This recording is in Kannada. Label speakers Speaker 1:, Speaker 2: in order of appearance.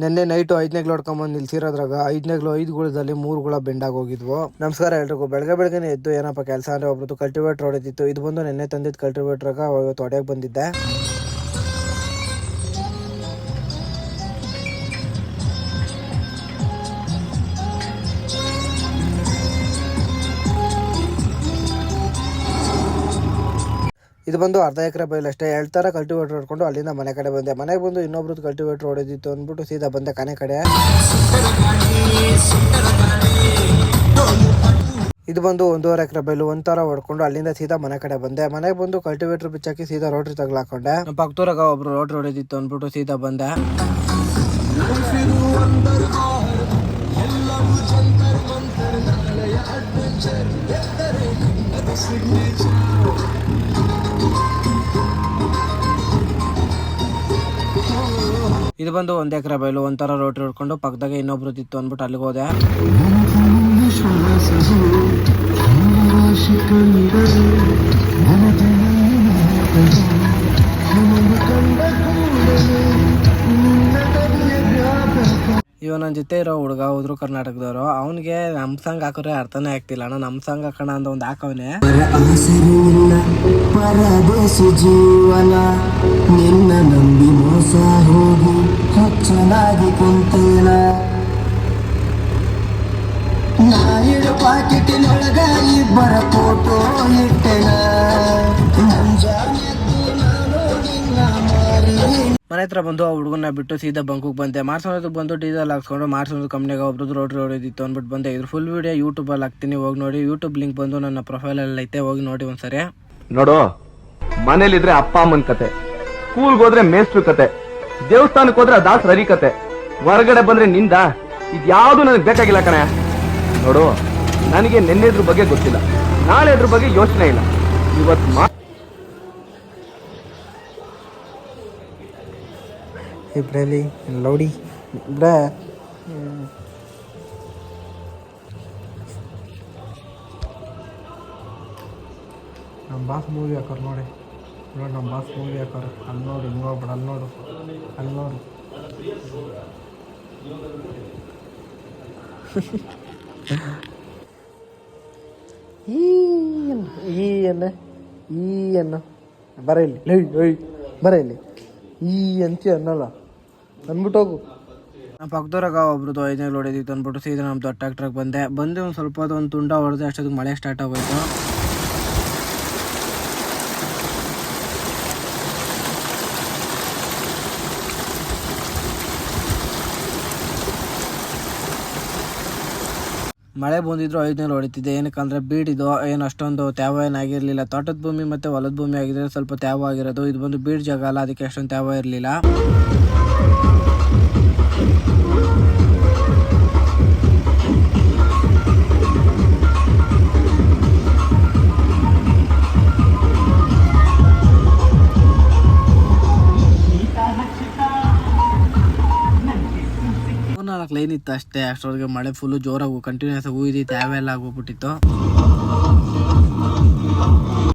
Speaker 1: ನಿನ್ನೆ ನೈಟು 5ನೇ ಹೊಡ್ಕೊಂಬಂದು ನಿಲ್ಸಿರೋದ್ರಾಗ 5 ಗುಳದಲ್ಲಿ 3 ಗುಳ ಬೆಂಡಾಗಿ ಹೋಗಿದ್ವು. ನಮಸ್ಕಾರ ಎಲ್ರಿಗೂ. ಬೆಳಗ್ಗೆನೆ ಎದ್ದು ಏನಪ್ಪ ಕೆಲಸ ಅಂದ್ರೆ ಒಬ್ರದ್ದು ಕಲ್ಟಿವೇಟರ್ ಹೊಡೆದಿತ್ತು. ಇದು ಬಂದು ನಿನ್ನೆ ತಂದಿದ್ದು ಕಲ್ಟಿವೇಟರ್ಗ ಇವತ್ತು ಹೊಡೆಯಕ್ಕೆ ಬಂದಿದ್ದೆ. ಇದು ಬಂದು ಅರ್ಧ ಎಕರೆ ಬೈಲ್ ಅಷ್ಟೇ. 2 ತರ ಕಲ್ಟಿವೇಟರ್ ಹೊಡ್ಕೊಂಡು ಅಲ್ಲಿಂದ ಮನೆ ಕಡೆ ಬಂದೆ. ಮನೆಗೆ ಬಂದು ಇನ್ನೊಬ್ರದ್ದು ಕಲ್ಟಿವೇಟರ್ ಹೊಡೆದಿತ್ತು ಅಂದ್ಬಿಟ್ಟು ಸೀದಾ ಬಂದೆ ಕನೆ ಕಡೆ. ಇದು ಬಂದು 1.5 ಎಕರೆ ಬೈಲು 1 ತರ ಹೊಡ್ಕೊಂಡು ಅಲ್ಲಿಂದ ಸೀದಾ ಮನೆ ಕಡೆ ಬಂದೆ. ಮನೆಗೆ ಬಂದು ಕಲ್ಟಿವೇಟರ್ ಬಿಚ್ಚಾಕಿ ಸೀದಾ ರೋಟ್ರಿ ತಗ್ಲಾಕೊಂಡೆ. ಪಕ್ಕದೂರಾಗ ಒಬ್ರು ರೋಟ್ರಿ ಹೊಡೆದಿತ್ತು ಅಂದ್ಬಿಟ್ಟು ಸೀದಾ ಬಂದೆ. ಇದು ಬಂದು 1 ಎಕರೆ ಬೈಲು 1 ತರ ರೋಟ್ರಿ ಹೊಡ್ಕೊಂಡು ಪಕ್ಕದಾಗ ಇನ್ನೊಬ್ರದಿತ್ತು ಅಂದ್ಬಿಟ್ಟು ಅಲ್ಲಿಗೆ ಹೋದೆ. ಇವ ನನ್ನ ಜೊತೆ ಇರೋ ಹುಡುಗ ಹೋದ್ರು ಕರ್ನಾಟಕದವರು. ಅವನಿಗೆ ನಮ್ ಸಾಂಗ್ ಹಾಕೋರೆ ಅರ್ಥನೇ ಆಗ್ತಿಲ್ಲ. ಅಣ್ಣ ನಮ್ ಸಾಂಗ್ ಹಾಕೋಣ ಅಂತ ಒಂದು ಹಾಕವನೆ. ಪರದೇಶಿ ಜೀವನ ನಿನ್ನ ನಂಬಿ ಮೋಸ ಹೋಗಿ ಚೆನ್ನಾಗಿ ಕುಂತೇನ ನಾಯಿಡು ಪಾಕೆಟಿನೊಳಗ ಇಬ್ಬರ ಫೋಟೋ ಇಟ್ಟೆನ. ಮನೆ ಹತ್ರ ಬಂದು ಆ ಹುಡುಗನ ಬಿಟ್ಟು ಸೀದಾ ಬಂಕುಗೆ ಬಂದೆ. ಮಾರ್ಸೋದು ಬಂದು ಡೀಸೆಲ್ ಹಾಕ್ಸ್ಕೊಂಡು ಮಾರ್ಸೋದು ಕಂಪ್ನಿಗೆ ಒಬ್ರದ್ದು ರೋಟ್ರಿ ಹೊಡೆದಿತ್ತು ಅಂದ್ಬಿಟ್ಟು ಬಂದೆ. ಇದ್ರ ಫುಲ್ ವಿಡಿಯೋ ಯೂಟ್ಯೂಬಲ್ಲಿ ಹಾಕ್ತೀನಿ, ಹೋಗಿ ನೋಡಿ. ಯೂಟ್ಯೂಬ್ ಲಿಂಕ್ ಬಂದು ನನ್ನ ಪ್ರೊಫೈಲಲ್ಲಿ ಐತೆ, ಹೋಗಿ ನೋಡಿ ಒಂದ್ಸರಿ.
Speaker 2: ನೋಡು, ಮನೇಲಿದ್ರೆ ಅಪ್ಪ ಅಮ್ಮನ ಕತೆ, ಸ್ಕೂಲ್ಗೆ ಹೋದ್ರೆ ಮೇಸ್ಟ್ರು ಕತೆ, ದೇವಸ್ಥಾನಕ್ಕೆ ಹೋದ್ರೆ ದಾಸ್ ರರಿ ಕತೆ, ಹೊರಗಡೆ ಬಂದ್ರೆ ನಿಂದ ಇದ್ಯಾವುದು ನನಗೆ ಬೇಕಾಗಿಲ್ಲ ಕಣೆ. ನೋಡು, ನನಗೆ ನಿನ್ನೆದ್ರ ಬಗ್ಗೆ ಗೊತ್ತಿಲ್ಲ, ನಾಳೆ ಅದ್ರ ಬಗ್ಗೆ ಯೋಚನೆ ಇಲ್ಲ. ಇವತ್ತು
Speaker 1: ಇಬ್ರಲ್ಲಿ ಲೌಡಿ ಇಬ್ರ ನಮ್ಮ ಬಾಸ್ ಮೂವಿ ಹಾಕೋರು ನೋಡಿ. ನಮ್ಮ ಬಾಸ್ ಮೂವಿ ಹಾಕೋರು ಅಲ್ಲಿ ನೋಡಿ, ಹಿಂಗೆ ಹೋಗ್ಬಿಡ ಅಲ್ಲಿ ನೋಡು, ಅಲ್ಲಿ ನೋಡು. ಈ ಅನ್ನ ಬರ ಇಲ್ಲಿ, ಬರ ಇಲ್ಲಿ ಈ ಅಂತಿ ಅನ್ನಲ್ಲ ಅಂದ್ಬಿಟ್ಟು ಹೋಗು. ನಮ್ಮ ಪಕ್ಕದವ್ರಾಗ ಒಬ್ರದ್ದು 5ನೇ ಹೊಡೆದಿತ್ತು ಅಂದ್ಬಿಟ್ಟು ಸೀದಾ ನಮ್ಮ ದೊಡ್ಡ ಟ್ರ್ಯಾಕ್ಟ್ರಾಗ ಬಂದೆ. ಒಂದು ಸ್ವಲ್ಪ ಒಂದು ತುಂಡ ಹೊಡೆದೆ, ಅಷ್ಟೊತ್ತಿಗೆ ಮಳೆ ಸ್ಟಾರ್ಟ್ ಆಗೋಯ್ತು. ಮಳೆ ಬಂದಿದ್ರು 5ನೇ ಹೊಡಿತಿದ್ದೆ. ಏನಕ್ಕಂದ್ರೆ ಬೀಡಿದು ಏನು ಅಷ್ಟೊಂದು ತ್ಯಾವ ಏನಾಗಿರಲಿಲ್ಲ. ತೋಟದ ಭೂಮಿ ಮತ್ತು ಹೊಲದ ಭೂಮಿ ಆಗಿದ್ರೆ ಸ್ವಲ್ಪ ತ್ಯಾವ ಆಗಿರೋದು. ಇದು ಬಂದು ಬೀಡ್ ಜಾಗ ಅಲ್ಲ, ಅದಕ್ಕೆ ಅಷ್ಟೊಂದು ತ್ಯಾವ ಇರಲಿಲ್ಲ. ಲೈನ್ ಇತ್ತು ಅಷ್ಟೇ. ಅಷ್ಟೊಳಗೆ ಮಳೆ ಫುಲ್ಲು ಜೋರಾಗಿ ಕಂಟಿನ್ಯೂಸ್ ಆಗಿ ಹೂಯ್ದು ತ್ಯಾವೆ ಎಲ್ಲ ಆಗೋಗ್ಬಿಟ್ಟಿತ್ತು.